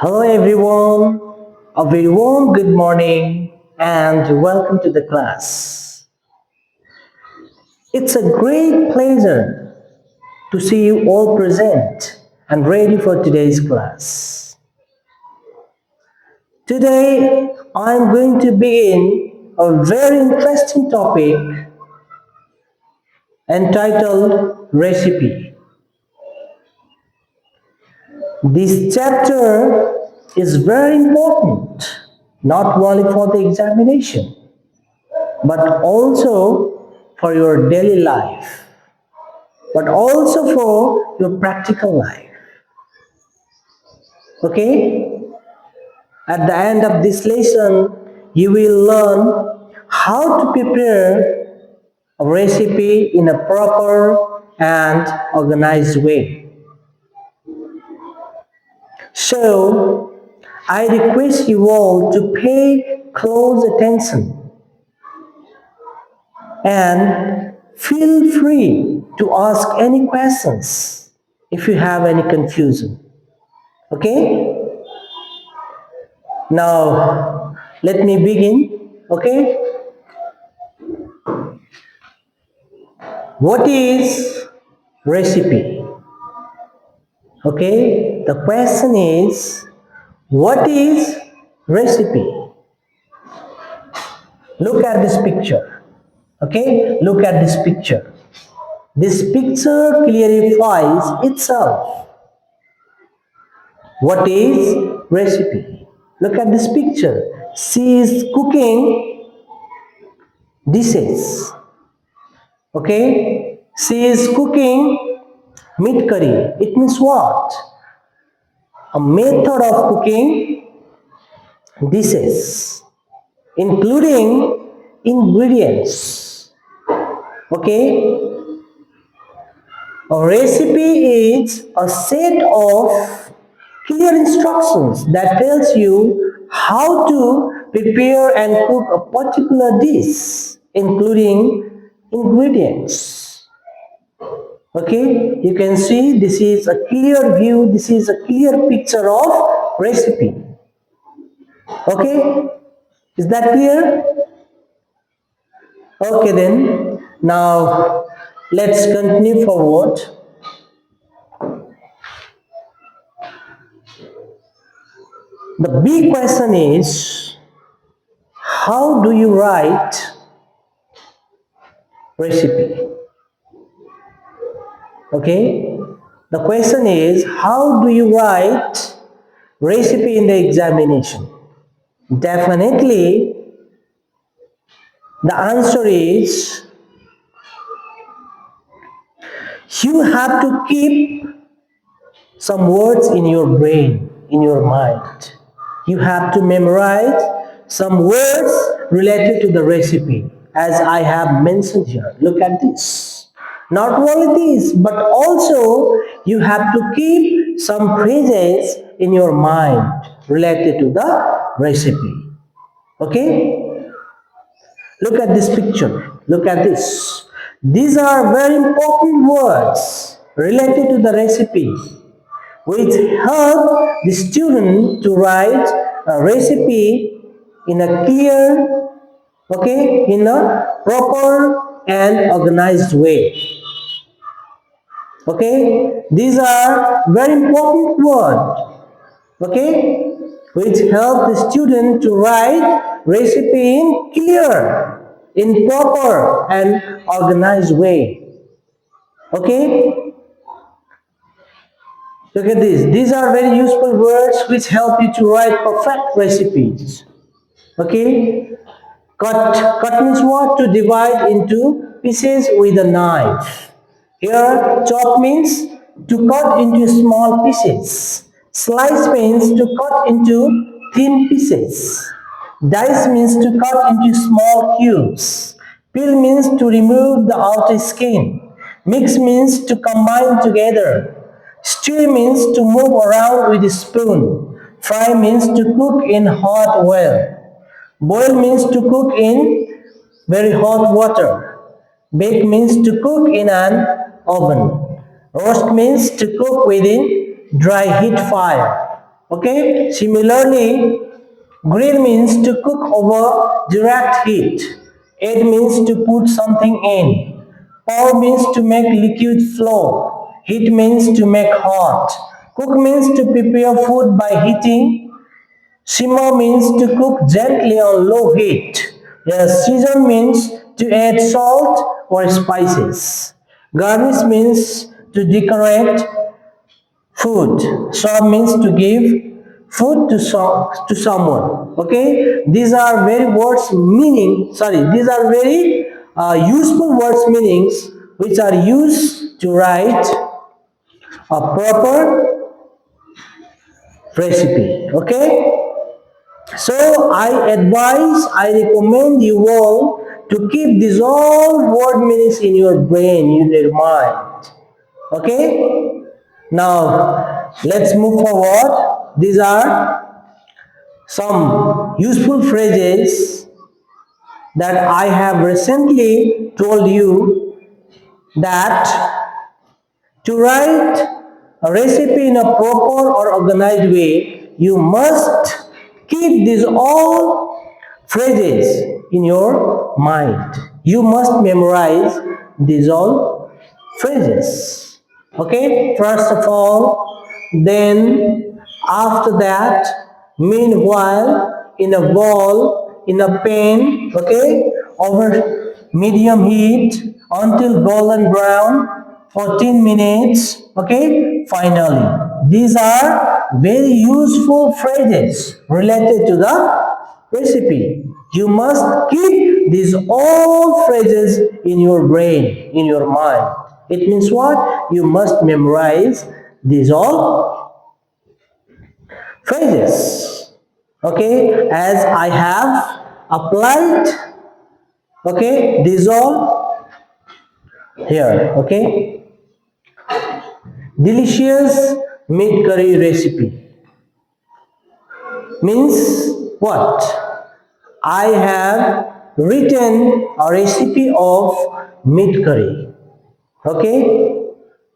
Hello everyone, a very warm good morning and welcome to the class. It's a great pleasure to see you all present and ready for today's class. Today I'm going to begin a very interesting topic entitled recipe. This chapter is very important not only for the examination but also for your daily life, but also for your practical life. Okay? At the end of this lesson, you will learn how to prepare a recipe in a proper and organized way. So, I request you all to pay close attention and feel free to ask any questions if you have any confusion. Okay? Now, let me begin. Okay? What is recipe? Okay? The question is, what is recipe? Look at this picture. Okay? Look at this picture. This picture clarifies itself. What is recipe? Look at this picture. She is cooking dishes. Okay? She is cooking meat curry. It means what? A method of cooking dishes, including ingredients. Okay? A recipe is a set of clear instructions that tells you how to prepare and cook a particular dish, including ingredients. Okay, you can see this is a clear view, this is a clear picture of recipe. Okay, is that clear? Okay then, now let's continue forward. The big question is, how do you write recipe? Okay, the question is, how do you write recipe in the examination? Definitely, the answer is, you have to keep some words in your brain, in your mind. You have to memorize some words related to the recipe, as I have mentioned here. Look at this. Not only this, but also you have to keep some phrases in your mind related to the recipe. Okay? Look at this picture. Look at this. These are very important words related to the recipe, which help the student to write a recipe in a clear, okay, in a proper and organized way. Okay, these are very important words, okay, which help the student to write recipe in clear, in proper and organized way. Okay, look at this. These are very useful words which help you to write perfect recipes. Okay, cut means what? To divide into pieces with a knife. Here, chop means to cut into small pieces. Slice means to cut into thin pieces. Dice means to cut into small cubes. Peel means to remove the outer skin. Mix means to combine together. Stir means to move around with a spoon. Fry means to cook in hot oil. Boil means to cook in very hot water. Bake means to cook in an oven. Roast means to cook within dry heat fire. Okay, similarly, grill means to cook over direct heat. Add means to put something in. Pour means to make liquid flow. Heat means to make hot. Cook means to prepare food by heating. Simmer means to cook gently on low heat. Season means to add salt or spices. Garnish means to decorate food. Serve means to give food to someone. Okay, these are very words meaning. Sorry, these are very useful words meanings which are used to write a proper recipe. Okay. So I recommend you all to keep these all word meanings in your brain, in your mind. Okay? Now, let's move forward. These are some useful phrases that I have recently told you that to write a recipe in a proper or organized way, you must keep these all phrases in your mind. You must memorize these all phrases. Okay, first of all, then after that, meanwhile, in a bowl, in a pan, okay, over medium heat until golden brown, 14 minutes. Okay, finally, these are very useful phrases related to the recipe. You must keep these all phrases in your brain, in your mind. It means what? You must memorize these all phrases. Okay, as I have applied, okay, these all here. Okay, delicious meat curry recipe means what? I have written a recipe of meat curry. Okay,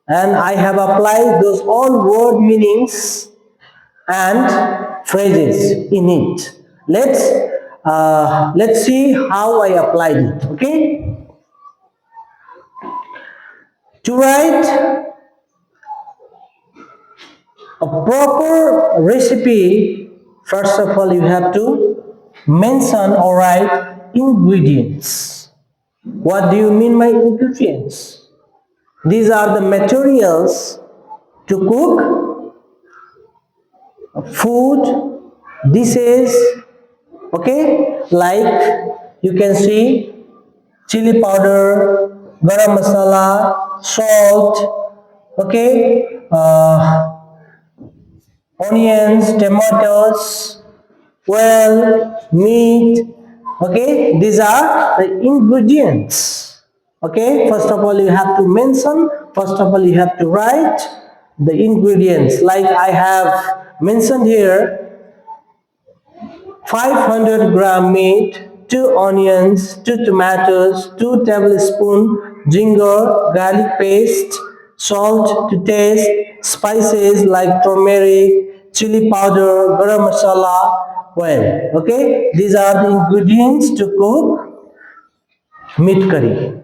and I have applied those all word meanings and phrases in it. Let's see how I applied it. Okay, to write a proper recipe, first of all, you have to mention or write ingredients. What do you mean by ingredients? These are the materials to cook food, dishes, okay? Like you can see chili powder, garam masala, salt, okay? Onions, tomatoes, well, meat, okay? These are the ingredients. Okay, first of all, you have to mention, first of all, you have to write the ingredients. Like I have mentioned here 500-gram meat, 2 onions, 2 tomatoes, 2 tablespoons ginger, garlic paste, salt to taste, spices like turmeric, chili powder, garam masala. Well, okay, these are the ingredients to cook meat curry.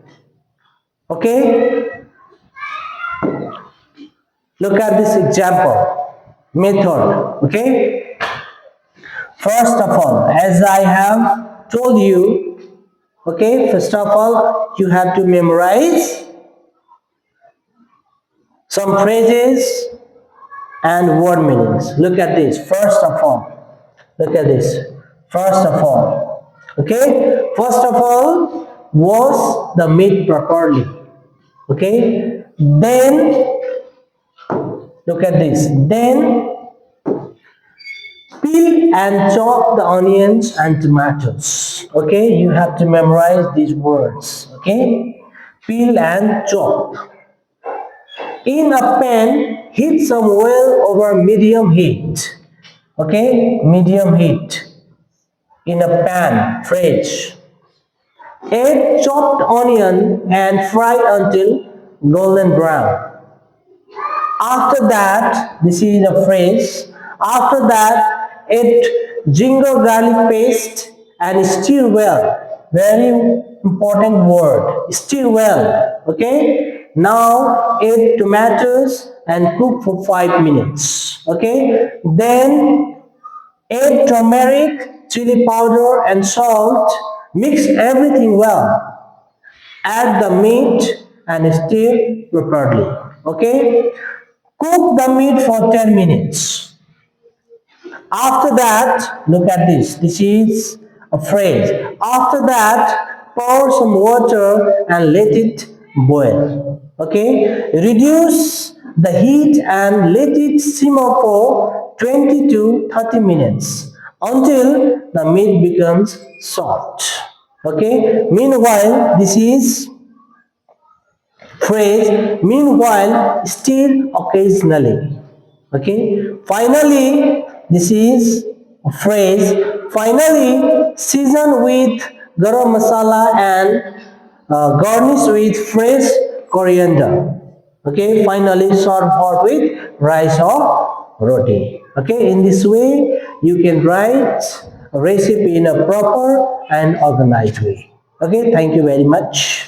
Okay, look at this example method. Okay, first of all, as I have told you, okay, first of all, you have to memorize some phrases and word meanings. Look at this. First of all, look at this. First of all, okay, first of all, wash the meat properly. Okay, then look at this. Then peel and chop the onions and tomatoes. Okay, you have to memorize these words. Okay, peel and chop. In a pan, heat some oil over medium heat. Okay, medium heat. In a pan, fridge. Add chopped onion and fry until golden brown. After that, this is a phrase. After that, add ginger garlic paste and stir well. Very important word. Stir well. Okay. Now add tomatoes and cook for 5 minutes. Okay. Then add turmeric, chili powder and salt. Mix everything well. Add the meat and stir properly. Okay. Cook the meat for 10 minutes. After that, look at this. This is a phrase. After that, pour some water and let it boil. Okay? Reduce the heat and let it simmer for 20 to 30 minutes until the meat becomes soft. Okay? Meanwhile, this is phrase meanwhile stir occasionally. Okay, finally, this is a phrase, finally season with garam masala and garnish with fresh coriander. Okay, finally serve hot with rice or roti. Okay, in this way you can write a recipe in a proper and organized way. Okay, thank you very much.